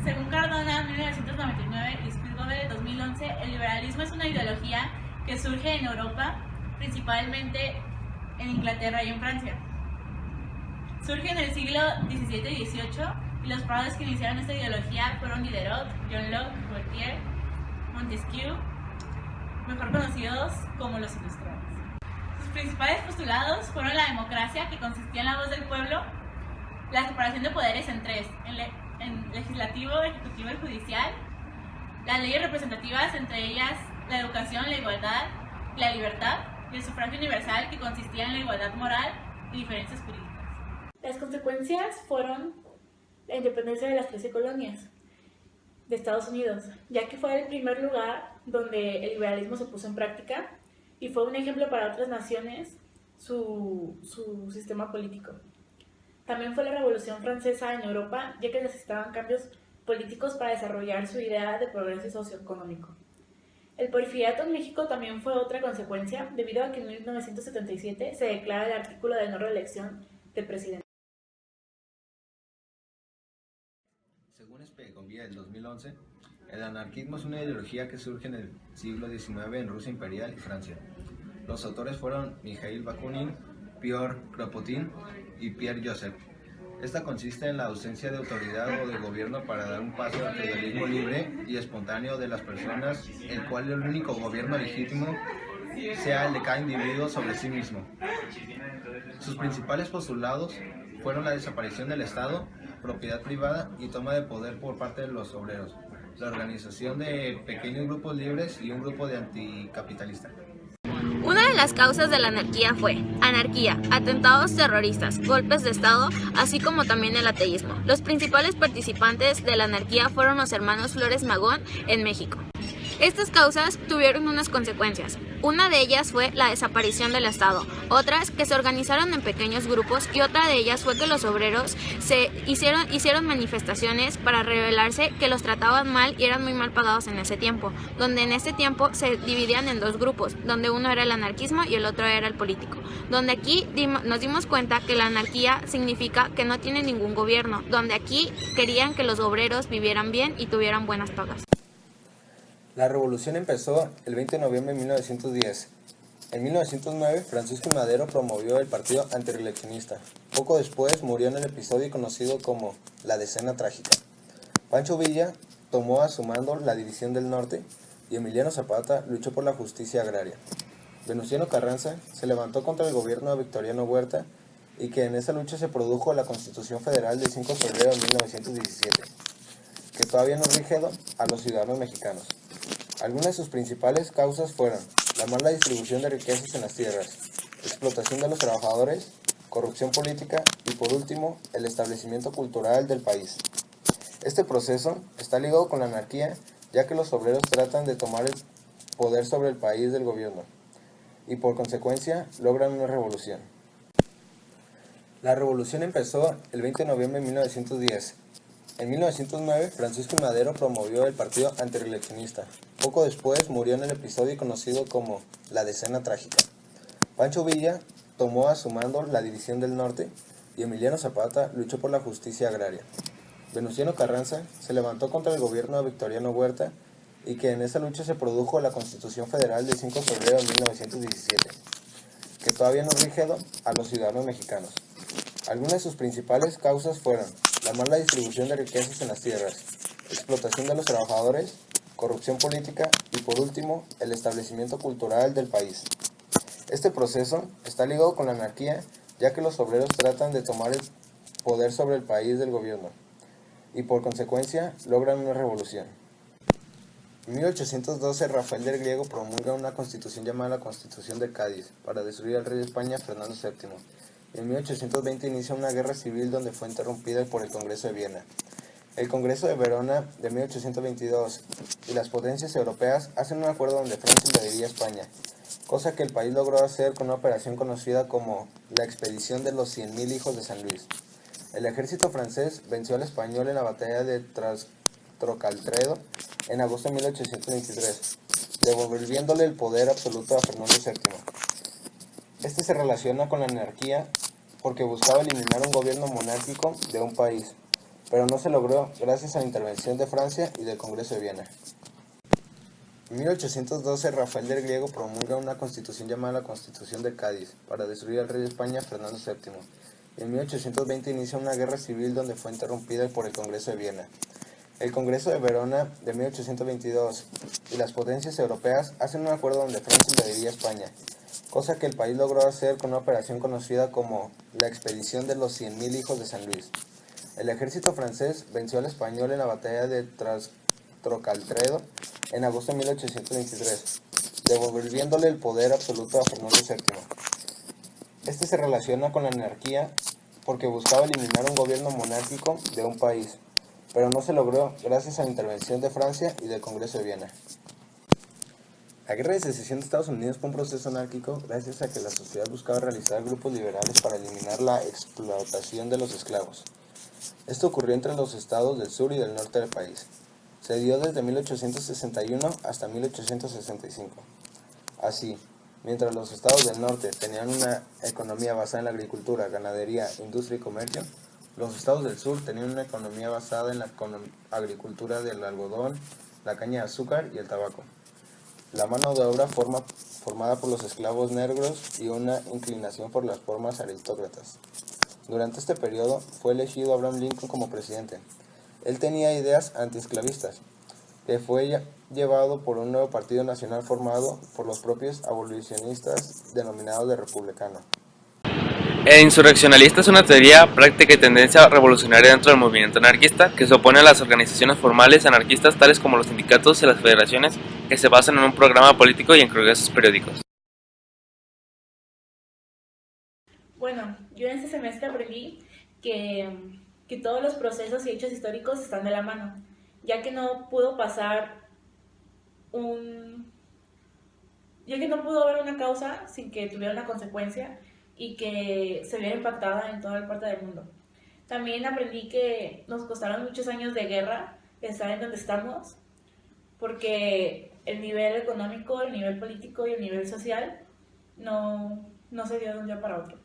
Según Cardona, 1999 y Spielberg, 2011, el liberalismo es una ideología que surge en Europa, principalmente en Inglaterra y en Francia. Surge en el siglo XVII y XVIII y los padres que iniciaron esta ideología fueron Diderot, John Locke, Voltaire, Montesquieu, mejor conocidos como los Ilustrados. Sus principales postulados fueron la democracia, que consistía en la voz del pueblo, la separación de poderes en tres, en legislativo, ejecutivo y judicial, las leyes representativas, entre ellas la educación, la igualdad y la libertad, y el sufragio universal, que consistía en la igualdad moral y diferencias políticas. Las consecuencias fueron la independencia de las 13 colonias de Estados Unidos, ya que fue el primer lugar donde el liberalismo se puso en práctica y fue un ejemplo para otras naciones su sistema político. También fue la Revolución Francesa en Europa, ya que necesitaban cambios políticos para desarrollar su idea de progreso socioeconómico. El porfiriato en México también fue otra consecuencia, debido a que en 1977 se declara el artículo de no reelección del presidente. Según Espegovia del 2011, el anarquismo es una ideología que surge en el siglo XIX en Rusia imperial y Francia. Los autores fueron Mikhail Bakunin, Piotr Kropotkin y Pierre Joseph. Esta consiste en la ausencia de autoridad o de gobierno para dar un paso al feudalismo libre y espontáneo de las personas, el cual el único gobierno legítimo sea el de cada individuo sobre sí mismo. Sus principales postulados fueron la desaparición del Estado, propiedad privada y toma de poder por parte de los obreros, la organización de pequeños grupos libres y un grupo de anticapitalistas. Una de las causas de la anarquía fue anarquía, atentados terroristas, golpes de Estado, así como también el ateísmo. Los principales participantes de la anarquía fueron los hermanos Flores Magón en México. Estas causas tuvieron unas consecuencias. Una de ellas fue la desaparición del Estado, otras que se organizaron en pequeños grupos y otra de ellas fue que los obreros hicieron manifestaciones para revelarse que los trataban mal y eran muy mal pagados en ese tiempo, donde en ese tiempo se dividían en dos grupos, donde uno era el anarquismo y el otro era el político, donde aquí nos dimos cuenta que la anarquía significa que no tiene ningún gobierno, donde aquí querían que los obreros vivieran bien y tuvieran buenas pagas. La revolución empezó el 20 de noviembre de 1910. En 1909, Francisco I. Madero promovió el partido antirreeleccionista. Poco después murió en el episodio conocido como la Decena Trágica. Pancho Villa tomó a su mando la División del Norte y Emiliano Zapata luchó por la justicia agraria. Venustiano Carranza se levantó contra el gobierno de Victoriano Huerta y que en esa lucha se produjo la Constitución Federal del 5 de febrero de 1917, que todavía no rige a los ciudadanos mexicanos. Algunas de sus principales causas fueron la mala distribución de riquezas en las tierras, explotación de los trabajadores, corrupción política y por último, el establecimiento cultural del país. Este proceso está ligado con la anarquía, ya que los obreros tratan de tomar el poder sobre el país del gobierno y por consecuencia logran una revolución. La revolución empezó el 20 de noviembre de 1910. En 1909, Francisco I. Madero promovió el partido antirreeleccionista. Poco después murió en el episodio conocido como la Decena Trágica. Pancho Villa tomó a su mando la División del Norte y Emiliano Zapata luchó por la justicia agraria. Venustiano Carranza se levantó contra el gobierno de Victoriano Huerta y que en esa lucha se produjo la Constitución Federal del 5 de febrero de 1917, que todavía no rige a los ciudadanos mexicanos. Algunas de sus principales causas fueron la mala distribución de riquezas en las tierras, explotación de los trabajadores, corrupción política y por último, el establecimiento cultural del país. Este proceso está ligado con la anarquía, ya que los obreros tratan de tomar el poder sobre el país del gobierno y por consecuencia logran una revolución. En 1812, Rafael del Griego promulga una constitución llamada la Constitución de Cádiz para destruir al rey de España, Fernando VII. En 1820 inicia una guerra civil donde fue interrumpida por el Congreso de Viena. El Congreso de Verona de 1822 y las potencias europeas hacen un acuerdo donde Francia invadiría España, cosa que el país logró hacer con una operación conocida como la Expedición de los 100.000 Hijos de San Luis. El ejército francés venció al español en la batalla de Trocaltredo en agosto de 1823, devolviéndole el poder absoluto a Fernando VII. Este se relaciona con la anarquía porque buscaba eliminar un gobierno monárquico de un país. pero no se logró gracias a la intervención de Francia y del Congreso de Viena. En 1812, Rafael del Griego promulga una constitución llamada la Constitución de Cádiz para destruir al rey de España, Fernando VII. Y en 1820 inicia una guerra civil donde fue interrumpida por el Congreso de Viena. El Congreso de Verona de 1822 y las potencias europeas hacen un acuerdo donde Francia invadiría España, cosa que el país logró hacer con una operación conocida como la Expedición de los 100.000 Hijos de San Luis. El ejército francés venció al español en la batalla de Trocaltredo en agosto de 1823, devolviéndole el poder absoluto a Fernando VII. Este se relaciona con la anarquía porque buscaba eliminar un gobierno monárquico de un país, pero no se logró gracias a la intervención de Francia y del Congreso de Viena. La Guerra de Secesión de Estados Unidos fue un proceso anárquico gracias a que la sociedad buscaba realizar grupos liberales para eliminar la explotación de los esclavos. Esto ocurrió entre los estados del sur y del norte del país. Se dio desde 1861 hasta 1865. Así, mientras los estados del norte tenían una economía basada en la agricultura, ganadería, industria y comercio, los estados del sur tenían una economía basada en la agricultura del algodón, la caña de azúcar y el tabaco. La mano de obra formada por los esclavos negros y una inclinación por las formas aristócratas. Durante este periodo fue elegido Abraham Lincoln como presidente. Él tenía ideas antiesclavistas, que fue llevado por un nuevo partido nacional formado por los propios abolicionistas denominados de republicano. El insurreccionalista es una teoría, práctica y tendencia revolucionaria dentro del movimiento anarquista que se opone a las organizaciones formales anarquistas tales como los sindicatos y las federaciones que se basan en un programa político y en congresos periódicos. Bueno, yo en este semestre aprendí que todos los procesos y hechos históricos están de la mano, ya que no pudo haber una causa sin que tuviera una consecuencia y que se viera impactada en toda la parte del mundo. También aprendí que nos costaron muchos años de guerra estar en donde estamos, porque el nivel económico, el nivel político y el nivel social no se dio de un día para otro.